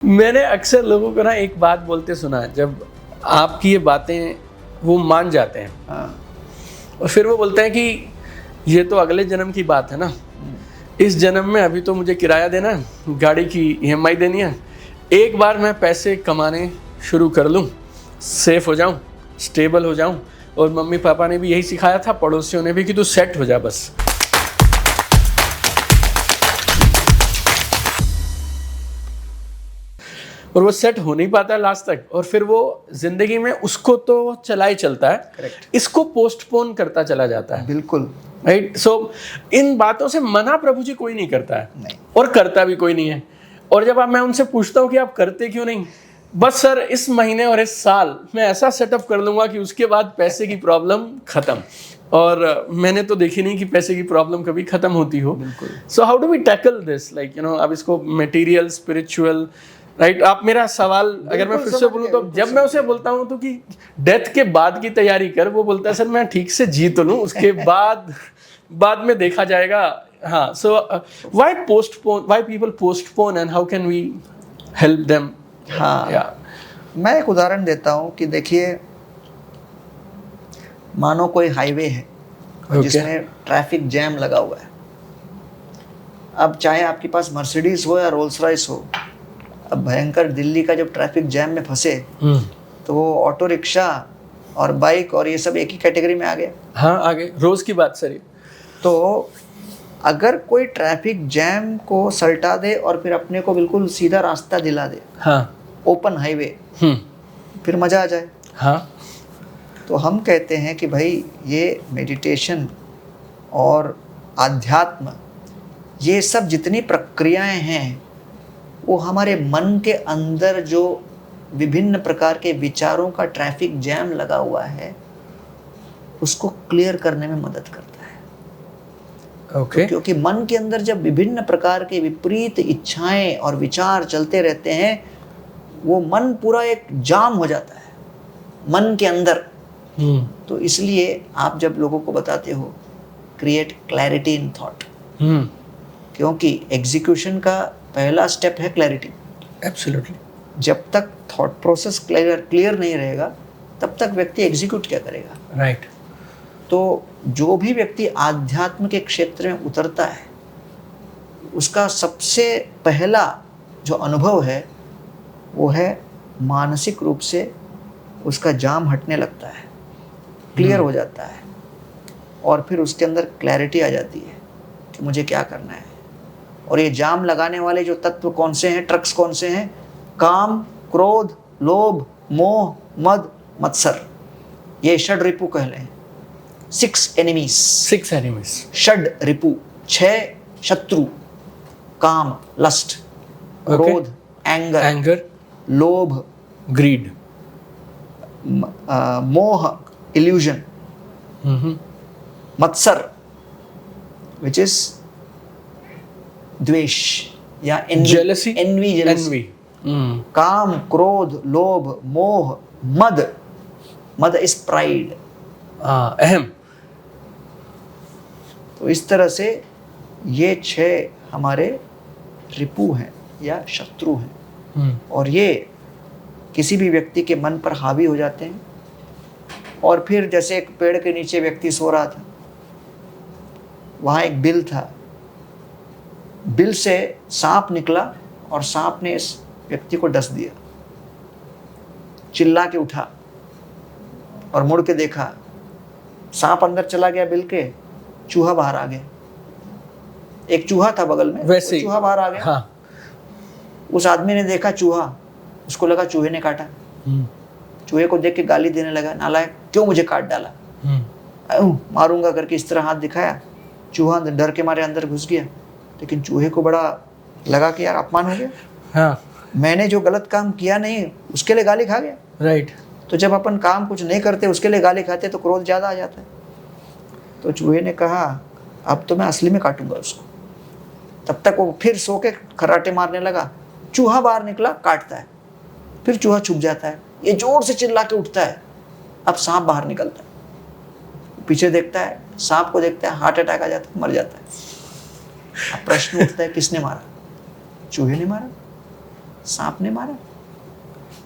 मैंने अक्सर लोगों को ना एक बात बोलते सुना है, जब आपकी ये बातें वो मान जाते हैं और फिर वो बोलते हैं कि ये तो अगले जन्म की बात है ना, इस जन्म में अभी तो मुझे किराया देना है, गाड़ी की ईएमआई देनी है, एक बार मैं पैसे कमाने शुरू कर लूँ, सेफ हो जाऊँ, स्टेबल हो जाऊँ। और मम्मी पापा ने भी यही सिखाया था, पड़ोसियों ने भी, कि तू सेट हो जा बस। और वो सेट हो नहीं पाता लास्ट तक, और फिर वो जिंदगी में उसको तो चला ही चलता है। Correct. इसको पोस्टपोन करता चला जाता है। बिल्कुल राइट। सो इन बातों से मना प्रभु जी कोई नहीं करता है, नहीं। और करता भी कोई नहीं है। और जब मैं उनसे पूछता हूँ कि आप करते क्यों नहीं, बस सर इस महीने और इस साल मैं ऐसा सेटअप कर लूंगा कि उसके बाद पैसे की प्रॉब्लम खत्म। और मैंने तो देखी नहीं कि पैसे की प्रॉब्लम कभी खत्म होती हो। So how do we tackle this, like अब इसको मटेरियल, स्पिरिचुअल, राइट। आप मेरा सवाल अगर मैं फिर से बोलूँ तो जब मैं उसे बोलता हूँ तो कि डेथ के बाद की तैयारी कर, वो बोलता है सर मैं ठीक से जी तो लूँ, उसके बाद में देखा जाएगा। हाँ, so why postpone, why people postpone and how can we help them? हाँ, मैं एक उदाहरण देता हूँ कि देखिए, मानो कोई हाईवे है जिसमें ट्रैफिक जैम लगा हुआ है। अब चाहे आपके पास मर्सिडीज हो या रोल्स रॉयस हो, अब भयंकर दिल्ली का जब ट्रैफिक जैम में फंसे तो वो ऑटो रिक्शा और बाइक और ये सब एक ही कैटेगरी में आ गए। हाँ, आगे रोज की बात सर। तो अगर कोई ट्रैफिक जैम को सल्टा दे और फिर अपने को बिल्कुल सीधा रास्ता दिला दे, हाँ, ओपन हाईवे, फिर मजा आ जाए। हाँ, तो हम कहते हैं कि भाई ये मेडिटेशन और आध्यात्म, ये सब जितनी प्रक्रियाएं हैं, वो हमारे मन के अंदर जो विभिन्न प्रकार के विचारों का ट्रैफिक जैम लगा हुआ है, उसको क्लियर करने में मदद करता है। ओके। क्योंकि मन के अंदर जब विभिन्न प्रकार के विपरीत इच्छाएं और विचार चलते रहते हैं, वो मन पूरा एक जाम हो जाता है मन के अंदर। तो इसलिए आप जब लोगों को बताते हो क्रिएट क्लैरिटी इन थॉट, क्योंकि एग्जीक्यूशन का पहला स्टेप है क्लैरिटी। एब्सोल्युटली। जब तक थॉट प्रोसेस क्लियर नहीं रहेगा, तब तक व्यक्ति एग्जीक्यूट क्या करेगा? राइट। तो जो भी व्यक्ति आध्यात्म के क्षेत्र में उतरता है, उसका सबसे पहला जो अनुभव है वो है मानसिक रूप से उसका जाम हटने लगता है, क्लियर हो जाता है, और फिर उसके अंदर क्लैरिटी आ जाती है कि मुझे क्या करना है। और ये जाम लगाने वाले जो तत्व कौन से हैं, ट्रक्स कौन से हैं? काम, क्रोध, लोभ, मोह, मद, मत्सर, ये षड रिपु कह लें। 6 एनिमीज। 6 एनिमीज। षड रिपु, 6 शत्रु। काम, लस्ट, क्रोध, एंगर, लोभ, ग्रीड, मोह, इल्यूजन, मत्सर विच इज द्वेष या जेलसी, एनवी। काम, क्रोध, लोभ, मोह, मद इज प्राइड, अहम। तो इस तरह से ये 6 हमारे रिपु हैं या शत्रु हैं। और ये किसी भी व्यक्ति के मन पर हावी हो जाते हैं। और फिर जैसे एक पेड़ के नीचे व्यक्ति सो रहा था, वहाँ एक बिल था, बिल से सांप निकला और सांप ने इस व्यक्ति को डस दिया। चिल्ला के उठा और मुड़ के देखा, सांप अंदर चला गया बिल के, चूहा बाहर आ गया। एक चूहा था बगल में, वैसे चूहा बाहर आ गया। हाँ। उस आदमी ने देखा चूहा, उसको लगा चूहे ने काटा। चूहे को देख के गाली देने लगा, नालायक, क्यों मुझे काट डाला, मारूंगा करके इस तरह हाथ दिखाया। चूहा डर के मारे अंदर घुस गया, लेकिन चूहे को बड़ा लगा कि यार अपमान हो गया। हाँ। मैंने जो गलत काम किया नहीं, उसके लिए गाली खा गया। राइट। तो जब अपन काम कुछ नहीं करते, उसके लिए गाली खाते, तो क्रोध ज़्यादा आ जाता है। तो चूहे ने कहा अब तो मैं असली में काटूंगा उसको। तब तक वो फिर सो के खराटे मारने लगा। चूहा बाहर निकला, काटता है, फिर चूहा छुप जाता है, ये जोर से चिल्ला के उठता है। अब सांप बाहर निकलता है, पीछे देखता है, सांप को देखता है, हार्ट अटैक आ जाता है, मर जाता है। अब प्रश्न उठता है किसने मारा? चूहे ने मारा। सांप ने मारा,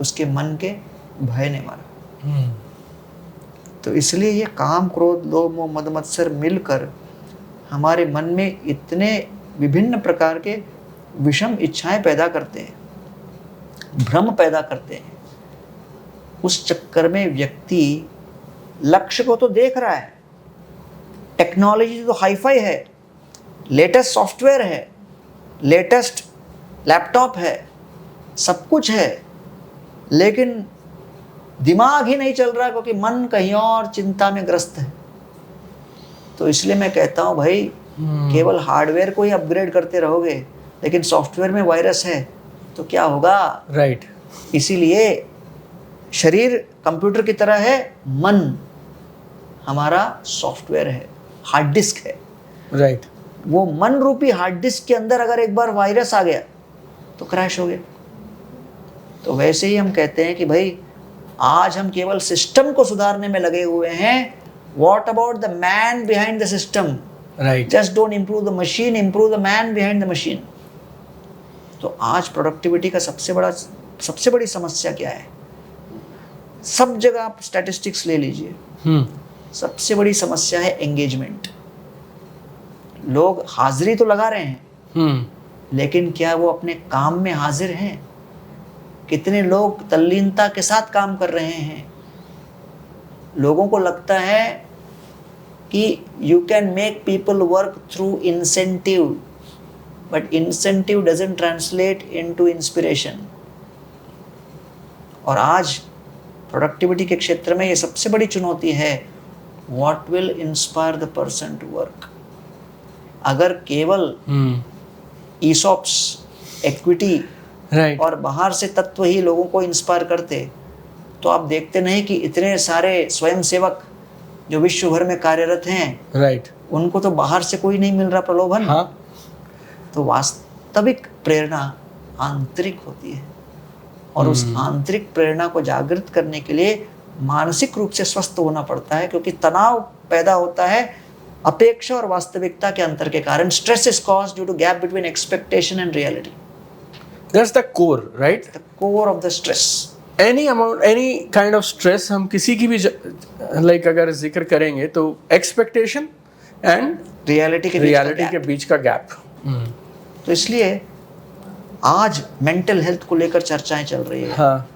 उसके मन के भय ने मारा। तो इसलिए ये काम, क्रोध, लोभ, मोह, मद, मत्सर मिलकर हमारे मन में इतने विभिन्न प्रकार के विषम इच्छाएं पैदा करते हैं, भ्रम पैदा करते हैं। उस चक्कर में व्यक्ति लक्ष्य को तो देख रहा है, टेक्नोलॉजी तो हाईफाई है, लेटेस्ट सॉफ्टवेयर है, लेटेस्ट लैपटॉप है, सब कुछ है, लेकिन दिमाग ही नहीं चल रहा क्योंकि मन कहीं और चिंता में ग्रस्त है। तो इसलिए मैं कहता हूं भाई, केवल हार्डवेयर को ही अपग्रेड करते रहोगे लेकिन सॉफ्टवेयर में वायरस है तो क्या होगा? राइट। इसीलिए शरीर कंप्यूटर की तरह है, मन हमारा सॉफ्टवेयर है, हार्ड डिस्क है। राइट। वो मन रूपी हार्ड डिस्क के अंदर अगर एक बार वायरस आ गया तो क्रैश हो गया। तो वैसे ही हम कहते हैं कि भाई आज हम केवल सिस्टम को सुधारने में लगे हुए हैं। What about the man behind the system? Right. Just don't improve the machine, improve the man behind the machine. तो आज प्रोडक्टिविटी का सबसे बड़ी समस्या क्या है? सब जगह आप स्टैटिस्टिक्स ले लीजिए, सबसे बड़ी समस्या है एंगेजमेंट। लोग हाजिरी तो लगा रहे हैं, लेकिन क्या वो अपने काम में हाजिर हैं? कितने लोग तल्लीनता के साथ काम कर रहे हैं? लोगों को लगता है कि you can make people work through incentive, but incentive doesn't translate into inspiration. और आज प्रोडक्टिविटी के क्षेत्र में ये सबसे बड़ी चुनौती है, what will inspire the person to work. अगर केवल ईसॉप्स, इक्विटी और बाहर से तत्व ही लोगों को इंस्पायर करते तो आप देखते नहीं कि इतने सारे स्वयंसेवक जो विश्व भर में कार्यरत हैं, उनको तो बाहर से कोई नहीं मिल रहा प्रलोभन। तो वास्तविक प्रेरणा आंतरिक होती है, और उस आंतरिक प्रेरणा को जागृत करने के लिए मानसिक रूप से स्वस्थ होना पड़ता है, क्योंकि तनाव पैदा होता है अपेक्षा और वास्तविकता के अंतर के कारण। Stress is caused due to gap between expectation and reality. That's the core, right? The core of the stress. Any amount, any kind of stress, हम किसी की भी लाइक अगर जिक्र करेंगे तो एक्सपेक्टेशन एंड रियलिटी के बीच का गैप। तो इसलिए आज मेंटल हेल्थ को लेकर चर्चाएं चल रही है।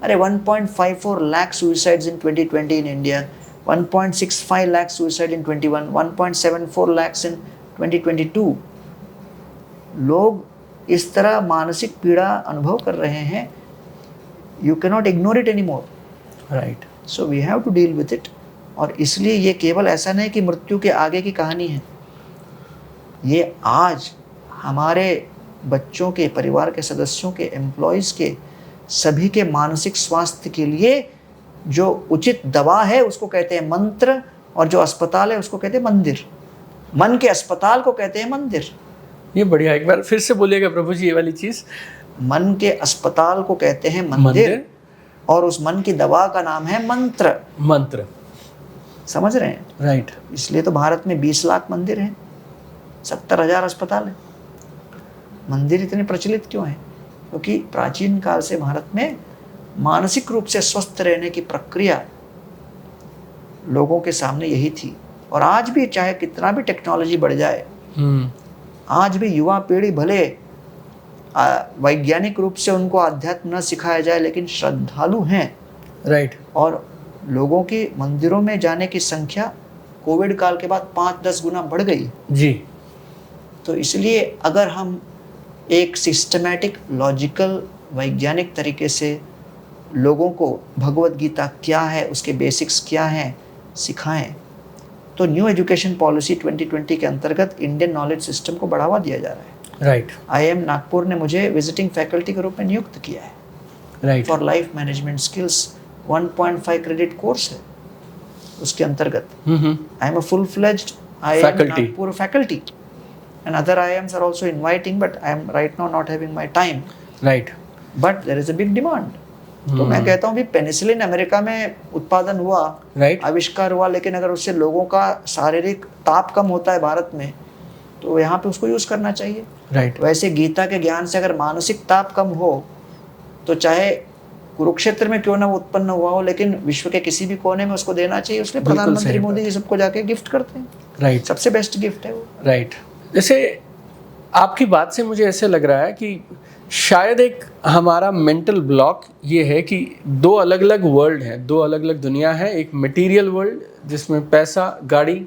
अरे 1.54 lakh suicides in 2020 in India, 1.65 lakh suicide in 21, 1.74 lakh in 2022। लोग इस तरह मानसिक पीड़ा अनुभव कर रहे हैं। You cannot ignore it anymore. Right. So we have to deal with it. और इसलिए ये केवल ऐसा नहीं कि मृत्यु के आगे की कहानी है, ये आज हमारे बच्चों के, परिवार के सदस्यों के, एम्प्लॉयज़ के, सभी के मानसिक स्वास्थ्य के लिए जो उचित दवा है उसको कहते हैं मंत्र, और जो अस्पताल है उसको कहते हैं मंदिर। मन के अस्पताल को कहते हैं मंदिर। ये बढ़िया, एक बार फिर से बोलिएगा प्रभु जी ये वाली चीज़। मन के अस्पताल को कहते हैं मंदिर, और उस मन की दवा का नाम है मंत्र। मंत्र, समझ रहे हैं? राइट। इसलिए तो भारत में 20 लाख मंदिर हैं, 70,000 अस्पताल हैं। मंदिर इतने प्रचलित क्यों हैं? क्योंकि प्राचीन काल से भारत में मानसिक रूप से स्वस्थ रहने की प्रक्रिया लोगों के सामने यही थी। और आज भी चाहे कितना भी टेक्नोलॉजी बढ़ जाए, आज भी युवा पीढ़ी भले वैज्ञानिक रूप से उनको अध्यात्म न सिखाया जाए, लेकिन श्रद्धालु हैं। राइट। और लोगों की मंदिरों में जाने की संख्या कोविड काल के बाद 5-10 गुना बढ़ गई जी। तो इसलिए अगर हम एक सिस्टमैटिक, लॉजिकल, वैज्ञानिक तरीके से लोगों को भगवत गीता क्या है, उसके बेसिक्स क्या हैं, सिखाएं, तो न्यू एजुकेशन पॉलिसी 2020 के अंतर्गत इंडियन नॉलेज सिस्टम को बढ़ावा दिया जा रहा है। राइट। IIM नागपुर ने मुझे विजिटिंग फैकल्टी के रूप में नियुक्त किया है। Right. For life management skills 1.5 credit course है उसके अंतर्गत। I am a full fledged IIM Nagpur faculty, and other IIMs are also inviting, but I am right now not having my time. Right. But there is a big demand. तो मैं कहता हूँ भी penicillin America में उत्पादन हुआ, आविष्कार हुआ, लेकिन अगर उससे लोगों का शारीरिक ताप कम होता है भारत में, तो यहाँ पे उसको यूज करना चाहिए। राइट। वैसे गीता के ज्ञान से अगर मानसिक ताप कम हो तो चाहे कुरुक्षेत्र में क्यों ना वो उत्पन्न हुआ हो, लेकिन विश्व के किसी भी कोने में उसको देना चाहिए। उसलिए बिल्कुल प्रधानमंत्री सही मोदी जी सबको जाके गिफ्ट करते हैं। राइट सबसे बेस्ट गिफ्ट है वो। राइट। जैसे आपकी बात से मुझे ऐसे लग रहा है कि शायद एक हमारा मेंटल ब्लॉक ये है कि दो अलग अलग वर्ल्ड हैं, दो अलग अलग दुनिया है। एक मटेरियल वर्ल्ड जिसमें पैसा, गाड़ी,